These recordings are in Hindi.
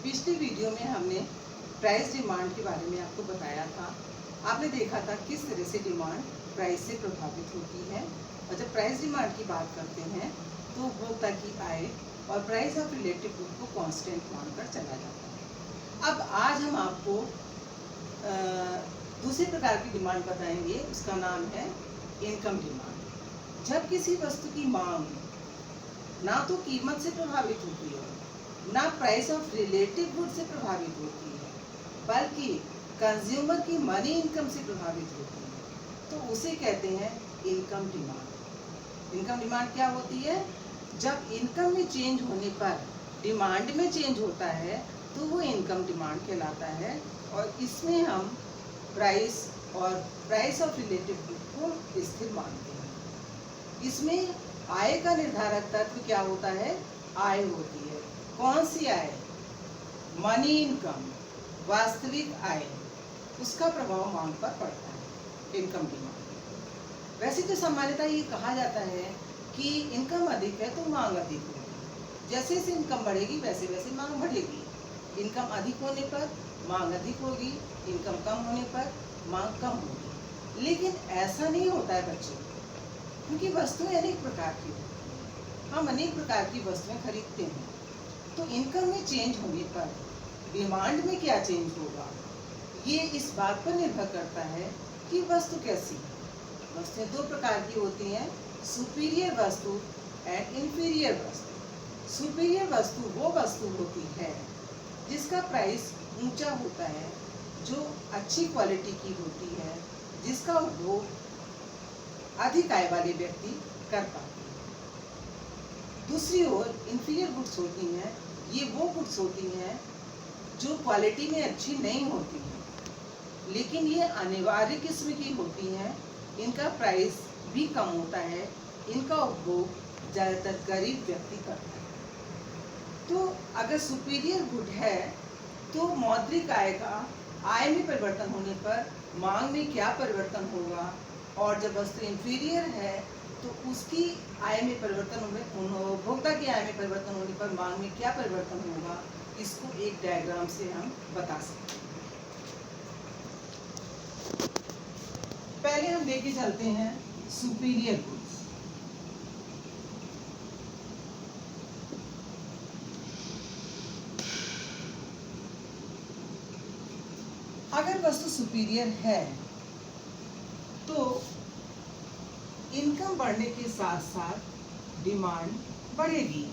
पिछली वीडियो में हमने प्राइस डिमांड के बारे में आपको बताया था। आपने देखा था किस तरह से डिमांड प्राइस से प्रभावित होती है। और जब प्राइस डिमांड की बात करते हैं तो उपभोक्ता की आय और प्राइस ऑफ रिलेटिव गुड को कांस्टेंट मानकर चला जाता है। अब आज हम आपको दूसरे प्रकार की डिमांड बताएंगे, उसका नाम है इनकम डिमांड। जब किसी वस्तु की मांग ना तो कीमत से प्रभावित होती है, ना प्राइस ऑफ रिलेटिव गुड से प्रभावित होती है, बल्कि कंज्यूमर की मनी इनकम से प्रभावित होती है, तो उसे कहते हैं इनकम डिमांड। इनकम डिमांड क्या होती है? जब इनकम में चेंज होने पर डिमांड में चेंज होता है तो वो इनकम डिमांड कहलाता है। और इसमें हम प्राइस और प्राइस ऑफ रिलेटिव गुड को स्थिर मानते हैं। इसमें आय का निर्धारक तत्व क्या होता है? आय होती है। कौन सी आय? मनी इनकम, वास्तविक आय, उसका प्रभाव मांग पर पड़ता है इनकम डिमांड। वैसे तो सामान्यतः ये कहा जाता है कि इनकम अधिक है तो मांग अधिक होगी। जैसे जैसे इनकम बढ़ेगी वैसे वैसे मांग बढ़ेगी। इनकम अधिक होने पर मांग अधिक होगी, इनकम कम होने पर मांग कम होगी। लेकिन ऐसा नहीं होता है बच्चों, क्योंकि वस्तुएं अनेक प्रकार की होती हैं। हम अनेक प्रकार की वस्तुएं खरीदते हैं, तो इनकम में चेंज होने पर डिमांड में क्या चेंज होगा, ये इस बात पर निर्भर करता है कि वस्तु कैसी है। वस्तुएं दो प्रकार की होती हैं, सुपीरियर वस्तु एंड इंफीरियर वस्तु। सुपीरियर वस्तु वो वस्तु होती है जिसका प्राइस ऊंचा होता है, जो अच्छी क्वालिटी की होती है, जिसका उपभोग अधिक आय वाले व्यक्ति कर पाते हैं। दूसरी ओर इंफीरियर गुड्स होती हैं, ये वो गुड्स होती हैं जो क्वालिटी में अच्छी नहीं होती हैं, लेकिन ये अनिवार्य किस्म की होती हैं। इनका प्राइस भी कम होता है, इनका उपभोग ज़्यादातर गरीब व्यक्ति करता है। तो अगर सुपीरियर गुड है तो मौद्रिक आय का आय में परिवर्तन होने पर मांग में क्या परिवर्तन होगा, और जब वस्तु इंफीरियर है तो उसकी आय में परिवर्तन होने, उपभोक्ता की आय में परिवर्तन होने पर मांग में क्या परिवर्तन होगा, इसको एक डायग्राम से हम बता सकते हैं। पहले हम लेके चलते हैं सुपीरियर गुड्स। अगर वस्तु सुपीरियर है तो इनकम बढ़ने के साथ साथ डिमांड बढ़ेगी,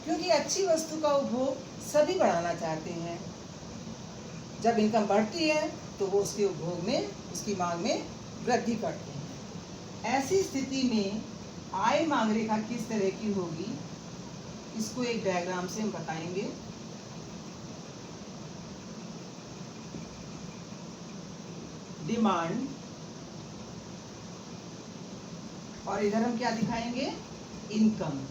क्योंकि अच्छी वस्तु का उपभोग सभी बढ़ाना चाहते हैं। जब इनकम बढ़ती है तो वो उसके उपभोग में, उसकी मांग में वृद्धि करते हैं। ऐसी स्थिति में आय मांग रेखा किस तरह की होगी, इसको एक डायग्राम से हम बताएंगे। डिमांड, और इधर हम क्या दिखाएंगे? इनकम।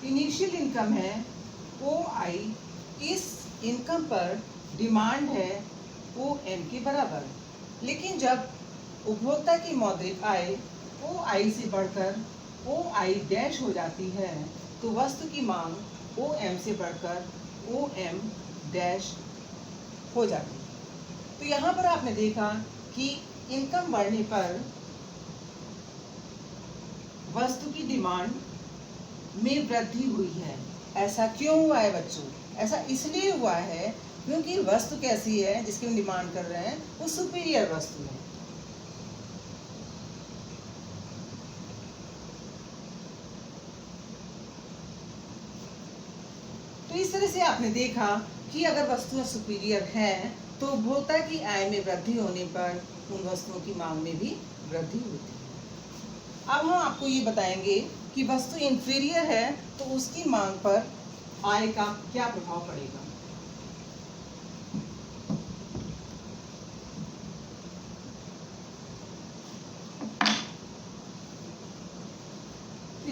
इनिशियल इनकम है OI, इस इनकम पर डिमांड है OM के बराबर। लेकिन जब उपभोक्ता की मौद्रिक आय OI से बढ़कर OI डैश हो जाती है तो वस्तु की मांग OM से बढ़कर OM डैश हो जाती है। तो यहाँ पर आपने देखा कि इनकम बढ़ने पर वस्तु की डिमांड में वृद्धि हुई है। ऐसा क्यों हुआ है बच्चों? ऐसा इसलिए हुआ है क्योंकि वस्तु कैसी है जिसकी हम डिमांड कर रहे हैं, वो सुपीरियर वस्तु है। तो इस तरह से आपने देखा कि अगर वस्तुएं सुपीरियर हैं तो उपभोक्ता की आय में वृद्धि होने पर उन वस्तुओं की मांग में भी वृद्धि होती है। अब हम आपको ये बताएंगे कि वस्तु इंफीरियर है तो उसकी मांग पर आय का क्या प्रभाव पड़ेगा।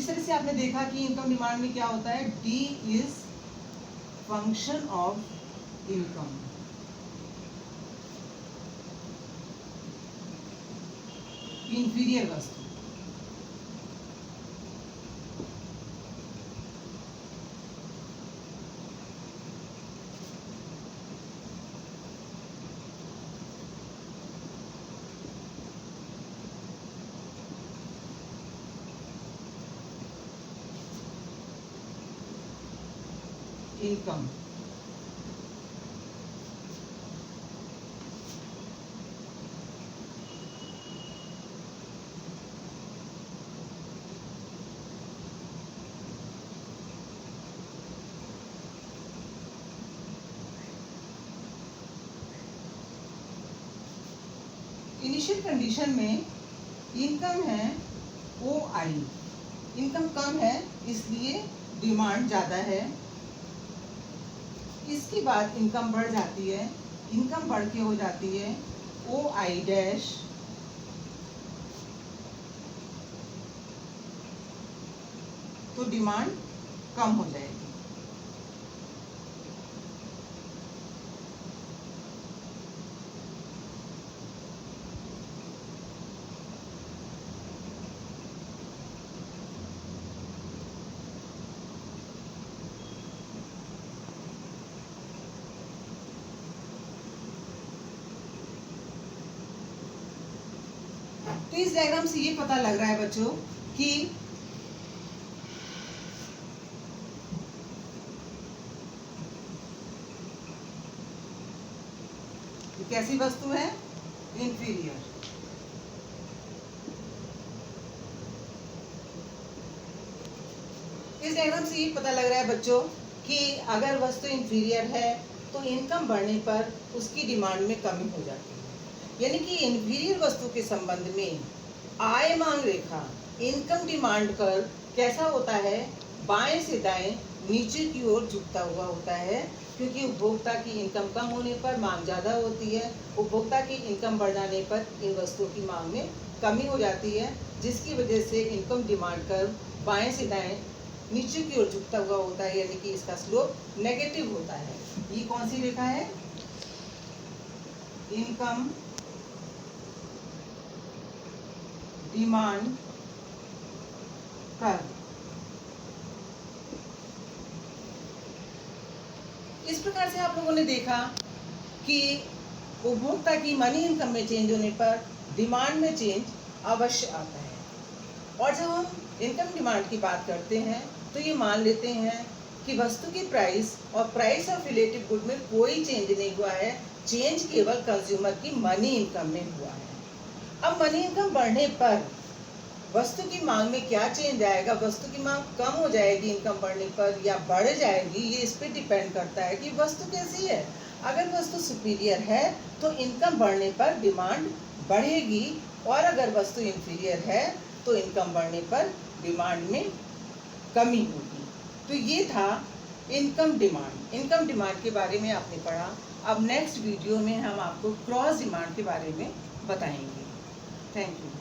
इस तरह से आपने देखा कि इनकम डिमांड में क्या होता है, D is function of income. Inferior वस्तु, इनकम। इनिशियल कंडीशन में इनकम है ओ आई, इनकम कम है इसलिए डिमांड ज़्यादा है। इसके बाद इनकम बढ़ जाती है, इनकम बढ़ के हो जाती है ओ आई डैश, तो डिमांड कम हो जाएगी। तो इस डायग्राम से ये पता लग रहा है बच्चों कि कैसी वस्तु है, इंफीरियर। इस डायग्राम से ये पता लग रहा है बच्चों कि अगर वस्तु इंफीरियर है तो इनकम बढ़ने पर उसकी डिमांड में कमी हो जाती है। यानी कि इंफीरियर वस्तु के संबंध में आय मांग रेखा इनकम डिमांड कर्व कैसा होता है, बाएं से दाएं नीचे की ओर झुकता हुआ होता है, क्योंकि उपभोक्ता की इनकम कम होने पर मांग ज़्यादा होती है, उपभोक्ता की इनकम बढ़ जाने पर इन वस्तुओं की मांग में कमी हो जाती है, जिसकी वजह से इनकम डिमांड कर्व बाएं से दाएं नीचे की ओर झुकता हुआ होता है, यानी कि इसका स्लोप नेगेटिव होता है। ये कौन सी रेखा है, इनकम डिमांड कर्व। इस प्रकार से आप लोगों ने देखा कि उपभोक्ता की मनी इनकम में चेंज होने पर डिमांड में चेंज अवश्य आता है। और जब हम इनकम डिमांड की बात करते हैं तो ये मान लेते हैं कि वस्तु की प्राइस और प्राइस ऑफ रिलेटिव गुड में कोई चेंज नहीं हुआ है, चेंज केवल कंज्यूमर की मनी इनकम में हुआ है। अब मनी इनकम बढ़ने पर वस्तु की मांग में क्या चेंज आएगा, वस्तु की मांग कम हो जाएगी इनकम बढ़ने पर या बढ़ जाएगी, ये इस पर डिपेंड करता है कि वस्तु कैसी है। अगर वस्तु सुपीरियर है तो इनकम बढ़ने पर डिमांड बढ़ेगी, और अगर वस्तु इंफीरियर है तो इनकम बढ़ने पर डिमांड में कमी होगी। तो ये था इनकम डिमांड। इनकम डिमांड के बारे में आपने पढ़ा। अब नेक्स्ट वीडियो में हम आपको क्रॉस डिमांड के बारे में बताएंगे। Thank you.